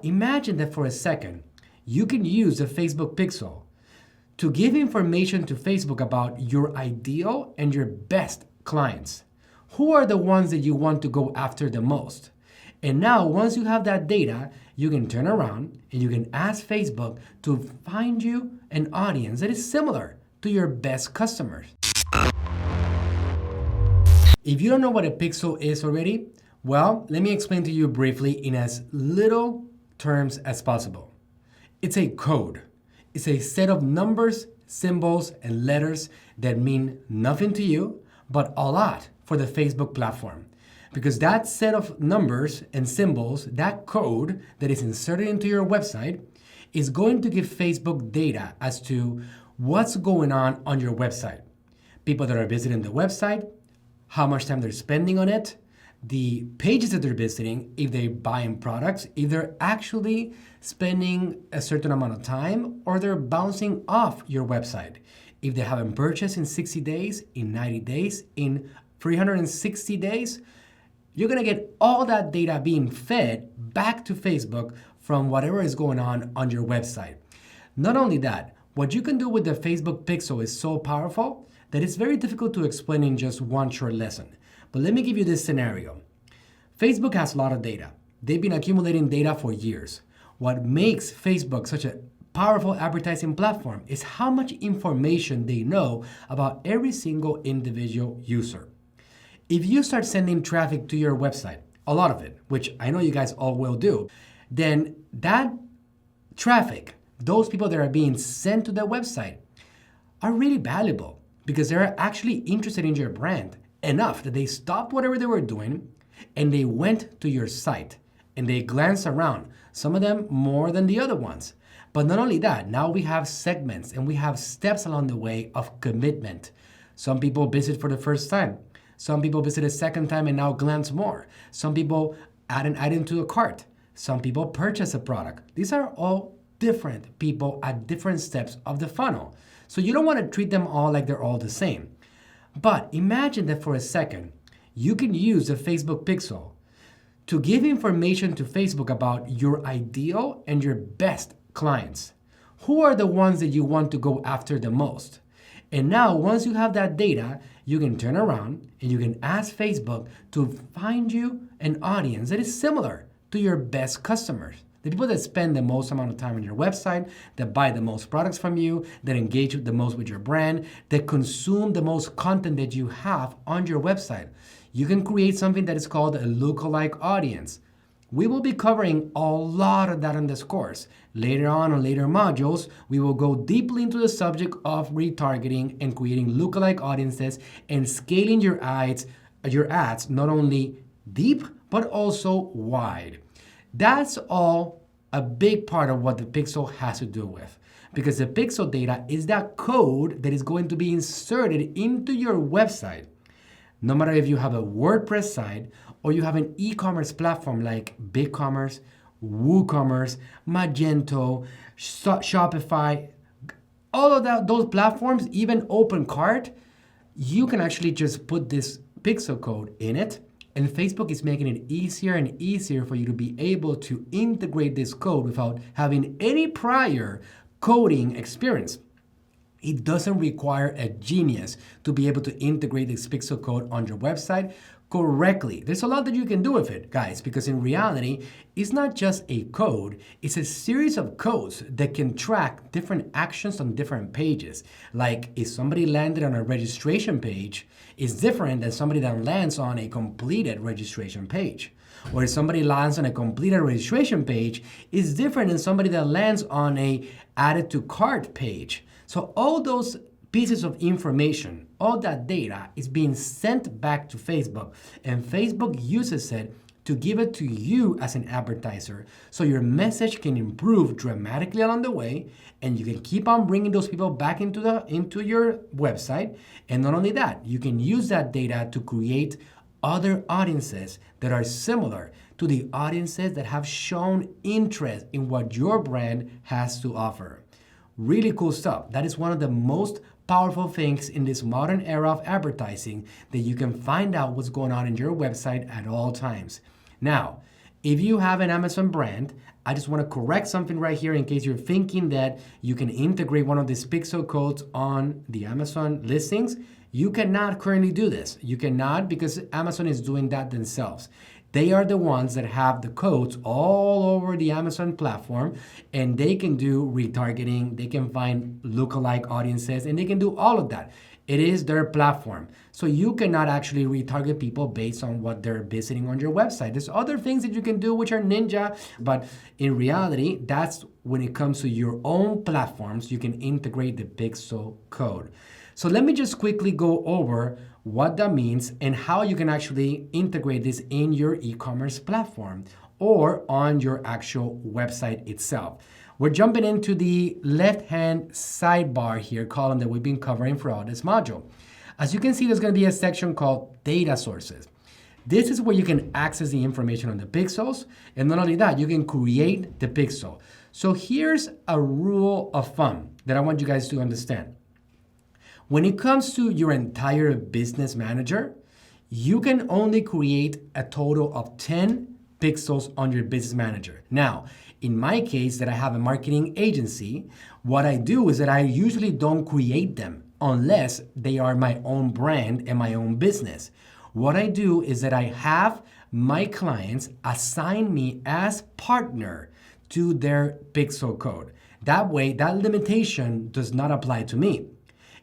Imagine that for a second, you can use the Facebook pixel to give information to Facebook about your ideal and your best clients. Who are the ones that you want to go after the most? And now, once you have that data, you can turn around and you can ask Facebook to find you an audience that is similar to your best customers. If you don't know what a pixel is already, well, let me explain to you briefly in as little terms as possible. It's a code. It's a set of numbers, symbols, and letters that mean nothing to you, but a lot for the Facebook platform. Because that set of numbers and symbols, that code that is inserted into your website, is going to give Facebook data as to what's going on your website. People that are visiting the website, how much time they're spending on it, the pages that they're visiting, if they're buying products, if they're actually spending a certain amount of time or they're bouncing off your website. If they haven't purchased in 60 days, in 90 days, in 360 days, you're gonna get all that data being fed back to Facebook from whatever is going on your website. Not only that, what you can do with the Facebook pixel is so powerful that it's very difficult to explain in just one short lesson. But let me give you this scenario. Facebook has a lot of data. They've been accumulating data for years. What makes Facebook such a powerful advertising platform is how much information they know about every single individual user. If you start sending traffic to your website, a lot of it, which I know you guys all will do, then that traffic, those people that are being sent to the website, are really valuable because they're actually interested in your brand enough that they stopped whatever they were doing and they went to your site and they glanced around, some of them more than the other ones. But not only that, now we have segments and we have steps along the way of commitment. Some people visit for the first time. Some people visit a second time and now glance more. Some people add an item to a cart. Some people purchase a product. These are all different people at different steps of the funnel. So you don't want to treat them all like they're all the same. But imagine that for a second, you can use the Facebook pixel to give information to Facebook about your ideal and your best clients. Who are the ones that you want to go after the most? And now, once you have that data, you can turn around and you can ask Facebook to find you an audience that is similar to your best customers. The people that spend the most amount of time on your website, that buy the most products from you, that engage the most with your brand, that consume the most content that you have on your website. You can create something that is called a lookalike audience. We will be covering a lot of that in this course. Later on later modules, we will go deeply into the subject of retargeting and creating lookalike audiences and scaling your ads not only deep, but also wide. That's all a big part of what the pixel has to do with. Because the pixel data is that code that is going to be inserted into your website. No matter if you have a WordPress site or you have an e-commerce platform like BigCommerce, WooCommerce, Magento, Shopify, all of those platforms, even OpenCart, you can actually just put this pixel code in it. And Facebook is making it easier and easier for you to be able to integrate this code without having any prior coding experience. It doesn't require a genius to be able to integrate this pixel code on your website correctly. There's a lot that you can do with it, guys, because in reality, it's not just a code, it's a series of codes that can track different actions on different pages. Like if somebody landed on a registration page, is different than somebody that lands on a completed registration page. Or if somebody lands on a completed registration page, is different than somebody that lands on a added to cart page. So all those pieces of information, all that data is being sent back to Facebook, and Facebook uses it to give it to you as an advertiser so your message can improve dramatically along the way and you can keep on bringing those people back into your website. And not only that, you can use that data to create other audiences that are similar to the audiences that have shown interest in what your brand has to offer. Really cool stuff. That is one of the most powerful things in this modern era of advertising, that you can find out what's going on in your website at all times. Now, if you have an Amazon brand, I just want to correct something right here in case you're thinking that you can integrate one of these pixel codes on the Amazon listings. You cannot currently do this. You cannot, because Amazon is doing that themselves. They are the ones that have the codes all over the Amazon platform, and they can do retargeting, they can find lookalike audiences, and they can do all of that. It is their platform. So you cannot actually retarget people based on what they're visiting on your website. There's other things that you can do which are ninja, but in reality, that's when it comes to your own platforms, you can integrate the pixel code. So let me just quickly go over what that means and how you can actually integrate this in your e-commerce platform or on your actual website itself. We're jumping into the left-hand sidebar here column that we've been covering throughout this module. As you can see, there's going to be a section called data sources. This is where you can access the information on the pixels. And not only that, you can create the pixel. So here's a rule of thumb that I want you guys to understand. When it comes to your entire business manager, you can only create a total of 10 pixels on your business manager. Now, in my case that I have a marketing agency, what I do is that I usually don't create them unless they are my own brand and my own business. What I do is that I have my clients assign me as partner to their pixel code. That way, that limitation does not apply to me.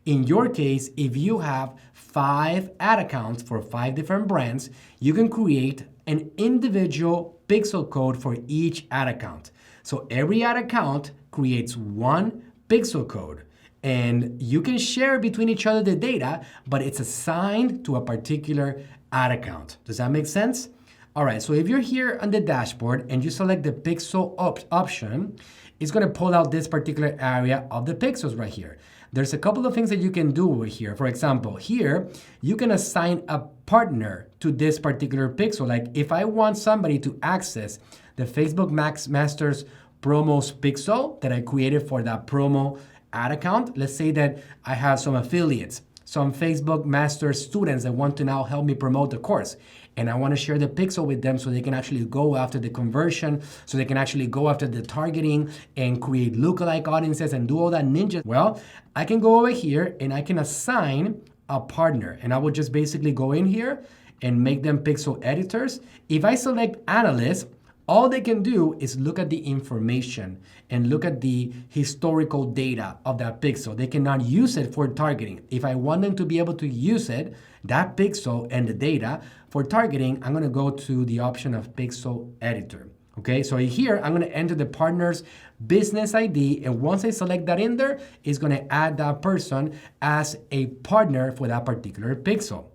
In your case, if you have 5 ad accounts for 5 different brands, you can create an individual pixel code for each ad account. So every ad account creates one pixel code, and you can share between each other the data, but it's assigned to a particular ad account. Does that make sense? All right, so if you're here on the dashboard and you select the pixel option, it's gonna pull out this particular area of the pixels right here. There's a couple of things that you can do over here. For example, here, you can assign a partner to this particular pixel. Like if I want somebody to access the Facebook Masters promos pixel that I created for that promo ad account, let's say that I have some affiliates, some Facebook Masters students that want to now help me promote the course. And I want to share the pixel with them so they can actually go after the conversion, so they can actually go after the targeting and create lookalike audiences and do all that ninja. Well, I can go over here and I can assign a partner. And I will just basically go in here and make them pixel editors. If I select analyst, all they can do is look at the information and look at the historical data of that pixel. They cannot use it for targeting. If I want them to be able to use it, that pixel and the data for targeting, I'm gonna go to the option of pixel editor. Okay, so here I'm gonna enter the partner's business ID, and once I select that in there, it's gonna add that person as a partner for that particular pixel.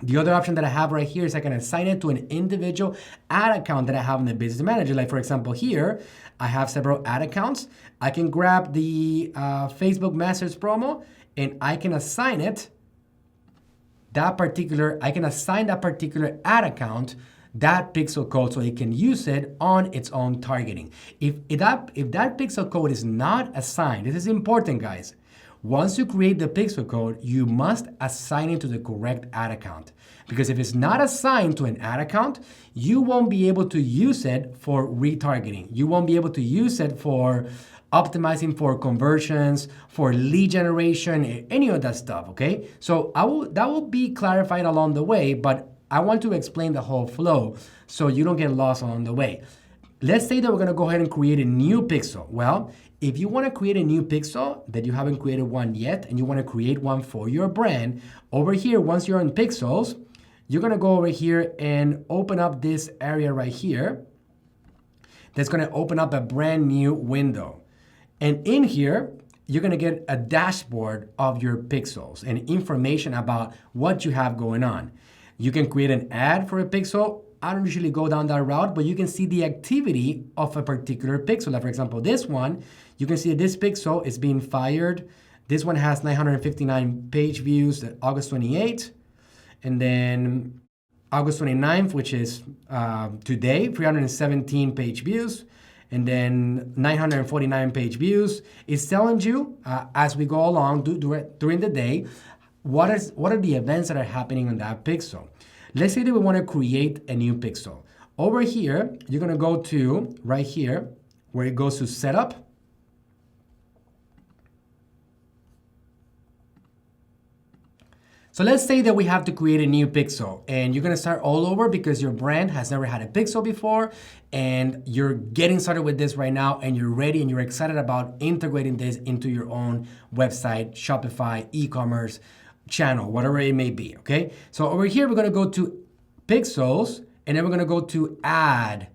The other option that I have right here is I can assign it to an individual ad account that I have in the business manager. Like for example, here, I have several ad accounts. I can grab the Facebook Masters promo and I can assign it I can assign that particular ad account that pixel code so it can use it on its own targeting. If that pixel code is not assigned, this is important, guys. Once you create the pixel code, you must assign it to the correct ad account. Because if it's not assigned to an ad account, you won't be able to use it for retargeting. You won't be able to use it for optimizing for conversions, for lead generation, any of that stuff, okay? So that will be clarified along the way, but I want to explain the whole flow so you don't get lost along the way. Let's say that we're gonna go ahead and create a new pixel. Well, if you wanna create a new pixel that you haven't created one yet and you wanna create one for your brand, over here, once you're on pixels, you're gonna go over here and open up this area right here. That's gonna open up a brand new window. And in here, you're gonna get a dashboard of your pixels and information about what you have going on. You can create an ad for a pixel. I don't usually go down that route, but you can see the activity of a particular pixel. Like for example, this one, you can see that this pixel is being fired. This one has 959 page views at August 28th. And then August 29th, which is today, 317 page views. And then 949 page views. It's telling you as we go along during the day, what are the events that are happening on that pixel. Let's say that we want to create a new pixel. Over here, you're gonna go to right here where it goes to setup. So let's say that we have to create a new pixel and you're gonna start all over because your brand has never had a pixel before and you're getting started with this right now and you're ready and you're excited about integrating this into your own website, Shopify, e-commerce channel, whatever it may be, okay? So over here, we're gonna go to pixels and then we're gonna go to add.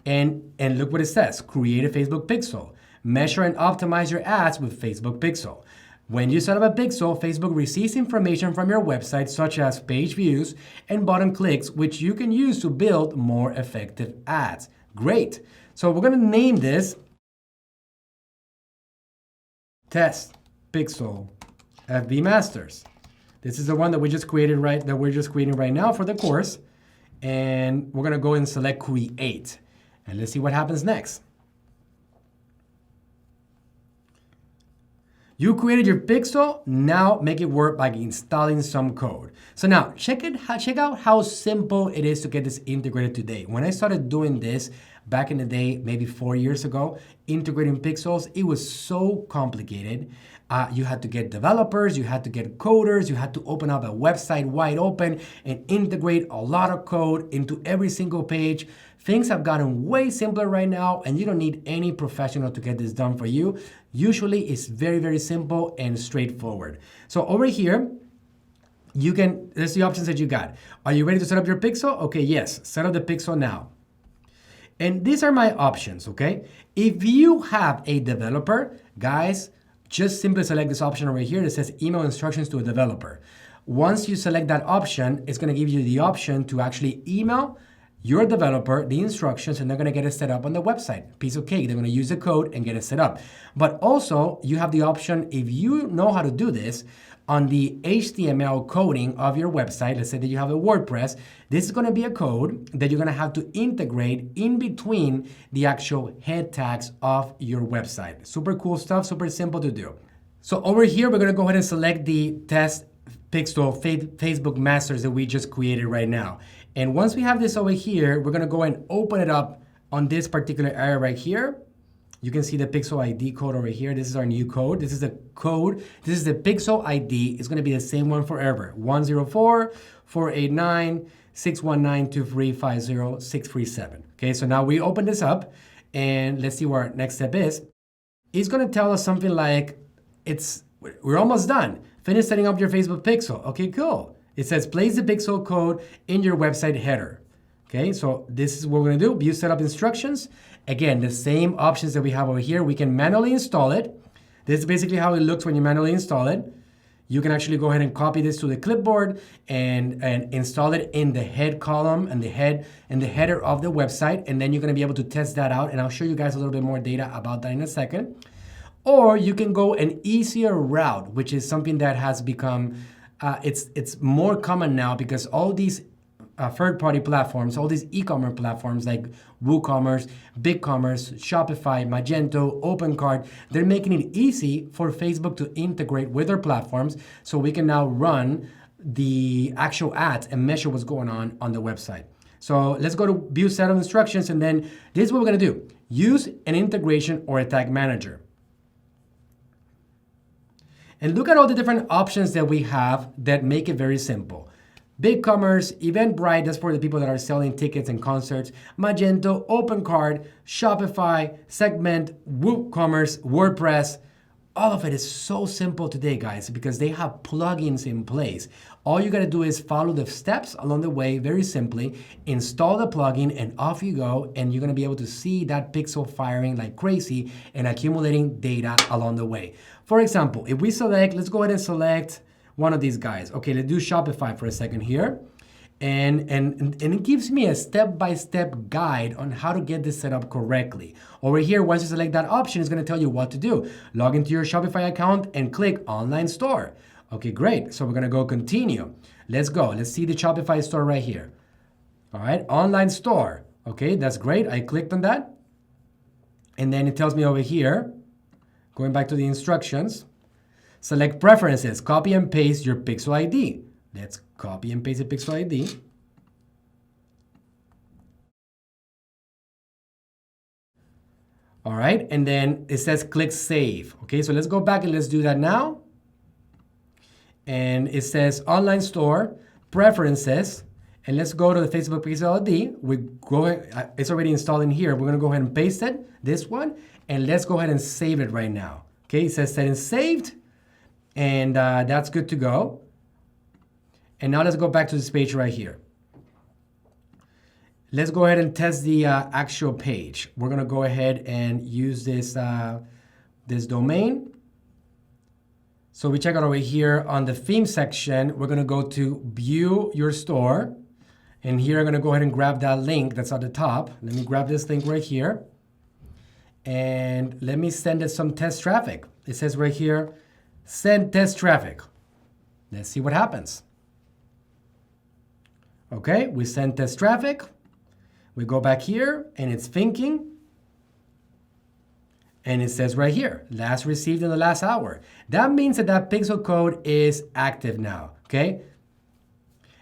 And look what it says, create a Facebook pixel. Measure and optimize your ads with Facebook pixel. When you set up a pixel, Facebook receives information from your website such as page views and button clicks, which you can use to build more effective ads. Great. So we're gonna name this Test Pixel FB Masters. This is the one that we just created we're just creating right now for the course. And we're gonna go and select create. And let's see what happens next. You created your pixel, now make it work by installing some code. So now, check out how simple it is to get this integrated today. When I started doing this back in the day, maybe 4 years ago, integrating pixels, it was so complicated. You had to get developers, you had to get coders, you had to open up a website wide open and integrate a lot of code into every single page. Things have gotten way simpler right now, and you don't need any professional to get this done for you. Usually, it's very, very simple and straightforward. So over here, there's the options that you got. Are you ready to set up your pixel? Okay, yes, set up the pixel now. And these are my options, okay? If you have a developer, guys, just simply select this option over here that says email instructions to a developer. Once you select that option, it's gonna give you the option to actually email your developer the instructions and they're gonna get it set up on the website. Piece of cake, they're gonna use the code and get it set up. But also, you have the option, if you know how to do this, on the HTML coding of your website, let's say that you have a WordPress, this is gonna be a code that you're gonna have to integrate in between the actual head tags of your website. Super cool stuff, super simple to do. So over here, we're gonna go ahead and select the test pixel Facebook masters that we just created right now. And once we have this over here, we're gonna go and open it up on this particular area right here. You can see the pixel ID code over here. This is our new code. This is the code. This is the pixel ID. It's gonna be the same one forever. 104-489-619-2350-637. Okay, so now we open this up and let's see what our next step is. It's gonna tell us something like, we're almost done. Finish setting up your Facebook pixel. Okay, cool. It says place the pixel code in your website header. Okay, so this is what we're gonna do. View setup instructions. Again, the same options that we have over here. We can manually install it. This is basically how it looks when you manually install it. You can actually go ahead and copy this to the clipboard and install it in the head column and the header of the website. And then you're gonna be able to test that out. And I'll show you guys a little bit more data about that in a second. Or you can go an easier route, which is something that has become, it's more common now because all these third-party platforms, all these e-commerce platforms like WooCommerce, BigCommerce, Shopify, Magento, OpenCart, they're making it easy for Facebook to integrate with their platforms so we can now run the actual ads and measure what's going on the website. So let's go to view set of instructions, and then this is what we're gonna do. Use an integration or a tag manager. And look at all the different options that we have that make it very simple. BigCommerce, Eventbrite, that's for the people that are selling tickets and concerts, Magento, OpenCart, Shopify, Segment, WooCommerce, WordPress. All of it is so simple today, guys, because they have plugins in place. All you gotta do is follow the steps along the way very simply, install the plugin, and off you go, and you're gonna be able to see that pixel firing like crazy and accumulating data along the way. For example, if we select, let's go ahead and select one of these guys. Okay, let's do Shopify for a second here. And it gives me a step-by-step guide on how to get this set up correctly. Over here, once you select that option, it's gonna tell you what to do. Log into your Shopify account and click Online Store. Okay, great. So we're gonna go continue. Let's go. Let's see the Shopify store right here. All right, Online Store. Okay, that's great. I clicked on that. And then it tells me over here, going back to the instructions, select preferences, copy and paste your pixel ID. Let's copy and paste the pixel ID. All right, and then it says click save. Okay, so let's go back and let's do that now. And it says online store, preferences, and let's go to the Facebook Pixel ID. It's already installed in here. We're gonna go ahead and paste it, this one, and let's go ahead and save it right now. Okay, it says settings saved, and that's good to go. And now let's go back to this page right here. Let's go ahead and test the actual page. We're gonna go ahead and use this, this domain. So we check out over here on the theme section, we're gonna go to view your store. And here I'm gonna go ahead and grab that link that's at the top. Let me grab this link right here. And let me send it some test traffic. It says right here, send test traffic. Let's see what happens. Okay, we send test traffic. We go back here and it's thinking. And it says right here, last received in the last hour. That means that that pixel code is active now, okay?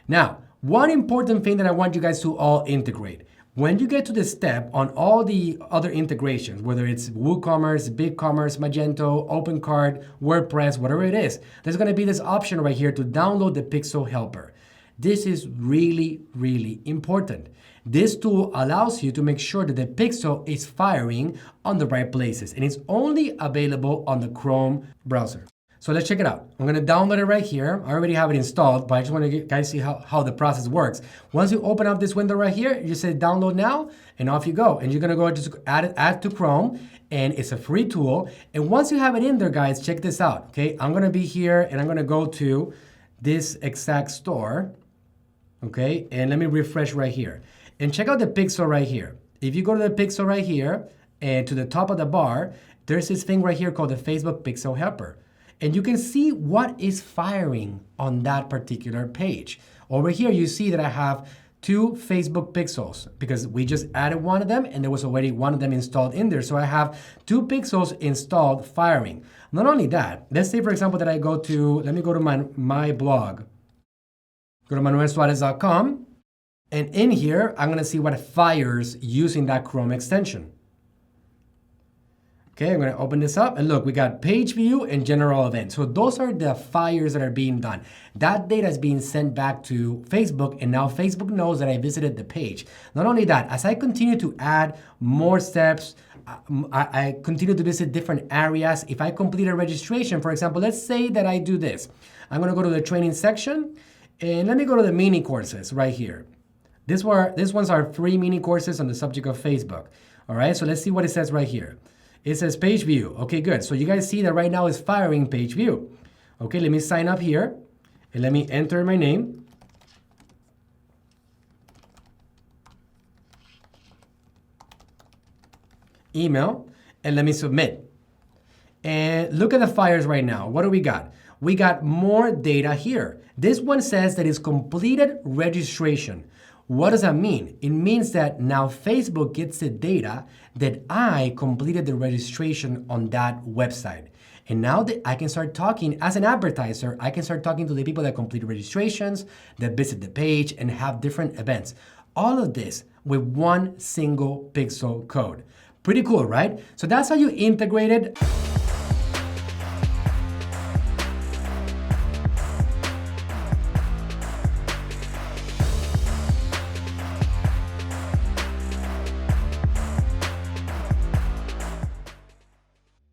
Now, one important thing that I want you guys to all integrate. When you get to this step on all the other integrations, whether it's WooCommerce, BigCommerce, Magento, OpenCart, WordPress, whatever it is, there's gonna be this option right here to download the Pixel Helper. This is really, really important. This tool allows you to make sure that the pixel is firing on the right places, and it's only available on the Chrome browser. So let's check it out. I'm gonna download it right here. I already have it installed, but I just want to guys see how the process works. Once you open up this window right here, you say download now, and off you go. And you're gonna go just add to Chrome, and it's a free tool. And once you have it in there, guys, check this out, okay? I'm gonna be here, and I'm gonna go to this exact store, okay? And let me refresh right here. And check out the pixel right here. If you go to the pixel right here, and to the top of the bar, there's this thing right here called the Facebook Pixel Helper. And you can see what is firing on that particular page. Over here, you see that I have 2 Facebook pixels because we just added one of them and there was already one of them installed in there. So I have 2 pixels installed firing. Not only that, let's say, for example, that I go to, let me go to my blog. Go to ManuelSuarez.com. And in here, I'm gonna see what fires using that Chrome extension. Okay, I'm gonna open this up and look, we got page view and general event. So those are the fires that are being done. That data is being sent back to Facebook, and now Facebook knows that I visited the page. Not only that, as I continue to add more steps, I continue to visit different areas. If I complete a registration, for example, let's say that I do this. I'm gonna go to the training section, and let me go to the mini courses right here. This ones are 3 mini courses on the subject of Facebook. All right, so let's see what it says right here. It says page view. Okay, good. So you guys see that right now it's firing page view. Okay, let me sign up here and let me enter my name. Email, and let me submit. And look at the fires right now. What do we got? We got more data here. This one says that it's completed registration. What does that mean? It means that now Facebook gets the data that I completed the registration on that website. And now that I can start talking, as an advertiser, I can start talking to the people that complete registrations, that visit the page, and have different events. All of this with one single pixel code. Pretty cool, right? So that's how you integrate it.